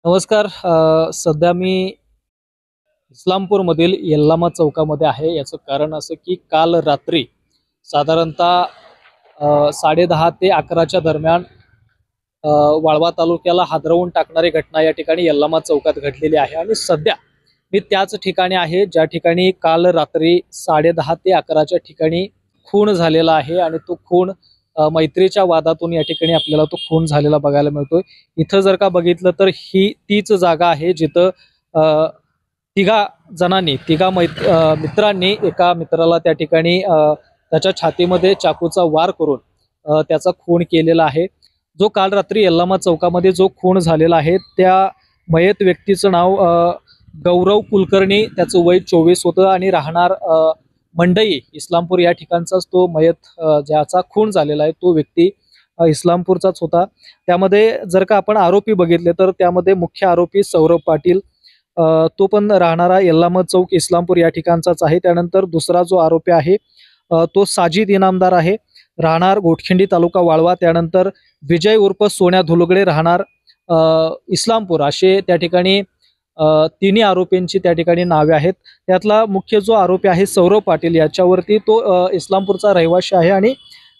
नमस्कार. सध्या मी इस्लामपूरमधील यल्लामा चौकामध्ये आहे. याचं कारण असं की काल रात्री साधारणतः 10:30 ते 11च्या दरम्यान अ, वाळवा तालुक्याला हादरवून टाकणारी घटना या ठिकाणी यल्लामा चौकात घडलेली आहे आणि सध्या मी त्याच ठिकाणी आहे ज्या ठिकाणी काल रात्री 10:30 ते 11च्या ठिकाणी खून झालेला आहे आणि तो खून मैत्रीच्या वादातून या ठिकाणी आपल्याला तो खून झालेला बघायला मिळतोय. इथं जर का बघितलं तर ही तीच जागा आहे जिथं अ, तिघा मित्रांनी एका मित्राला त्या ठिकाणी त्याच्या छातीमध्ये चाकूचा वार करून त्याचा खून केलेला आहे. जो काल रात्री यल्लामा चौकामध्ये जो खून झालेला आहे त्या मयत व्यक्तीचं नाव गौरव कुलकर्णी, त्याचं वय 24 होतं आणि राहणार मंडई इस्लामपूर या ठिकाणचाच तो मयत ज्याचा खून झालेला आहे तो व्यक्ती इस्लामपूरचाच होता. त्यामध्ये जर का आपण आरोपी बघितले तर त्यामध्ये मुख्य आरोपी सौरभ पाटील, तो पण राहणारा यल्लामा चौक इस्लामपूर या ठिकाणचाच आहे. त्यानंतर दुसरा जो आरोपी आहे तो साजिद इनामदार आहे, राहणार गोटखिंडी तालुका वाळवा. त्यानंतर विजय उर्फ सोन्या धुलगडे राहणार इस्लामपूर, असे त्या ठिकाणी तिन्ही आरोपींची त्या ठिकाणी नावे आहेत. त्यातला मुख्य जो आरोपी आहे सौरभ पाटील याच्यावरती तो इस्लामपूरचा रहिवासी आहे आणि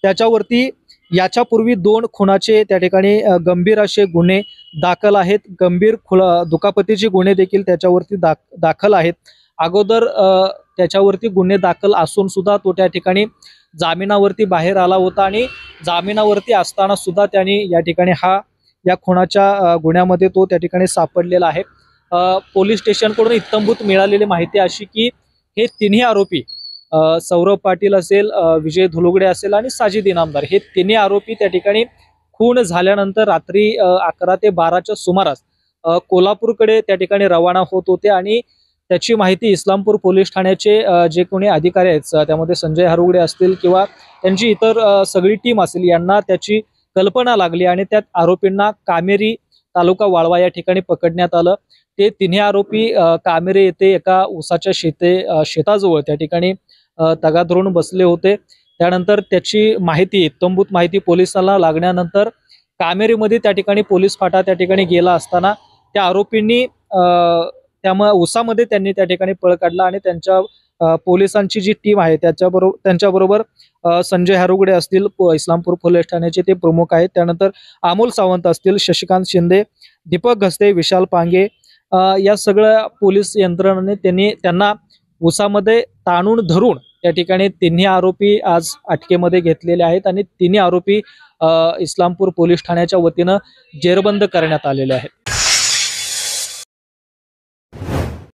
त्याच्यावरती याच्यापूर्वी 2 खुनाचे त्या ठिकाणी गंभीर असे गुन्हे दाखल आहेत. गंभीर दुखापतीचे गुन्हे देखील त्याच्यावरती दाखल आहेत. अगोदर त्याच्यावरती गुन्हे दाखल असून सुद्धा तो त्या ठिकाणी जामिनावरती बाहेर आला होता आणि जामिनावरती असताना सुद्धा त्यांनी या ठिकाणी या खुनाच्या गुन्ह्यामध्ये तो त्या ठिकाणी सापडलेला आहे. पोलीस स्टेशनकडून इत्थंभूत मिळालेली माहिती अशी की हे तिन्ही आरोपी सौरभ पाटील असेल, विजय धुलुगडे असेल आणि साजिद इनामदार, हे तिन्ही आरोपी त्या ठिकाणी खून झाल्यानंतर रात्री 11 ते 12च्या सुमारास कोल्हापूरकडे त्या ठिकाणी रवाना होत होते आणि त्याची माहिती इस्लामपूर पोलीस ठाण्याचे जे कोणी अधिकारी आहेत, त्यामध्ये संजय हरुगडे असतील किंवा त्यांची इतर सगळी टीम असेल, यांना त्याची कल्पना लागली आणि त्या आरोपींना कामेरी तालुका वाळवा या ठिकाणी पकडण्यात आलं. ते तिन्ही आरोपी कामेरे येथे एका ऊसाच्या शेताजवळ त्या ठिकाणी तगा धरून बसले होते. त्यानंतर त्याची माहिती, इत्थंभूत माहिती पोलिसांना लागल्यानंतर कामेरीमध्ये त्या ठिकाणी पोलीस फाटा त्या ठिकाणी गेला असताना त्या आरोपींनी त्यामुळे ऊसामध्ये त्यांनी त्या ठिकाणी पळ काढला आणि त्यांच्या पोलिसांची जी टीम आहे त्यांच्याबरोबर संजय हरुगडे असतील, इस्लामपूर पोलीस ठाण्याचे ते प्रमुख आहेत, त्यानंतर अमोल सावंत असतील, शशिकांत शिंदे, दीपक घस्ते, विशाल पांगे, या सगळ्या पोलीस यंत्रणेने त्यांना ऊसामध्ये ताणून धरून त्या ठिकाणी तिन्ही आरोपी आज अटकेमध्ये घेतलेले आहेत आणि तिन्ही आरोपी इस्लामपूर पोलीस ठाण्याच्या वतीनं जेरबंद करण्यात आलेले आहेत.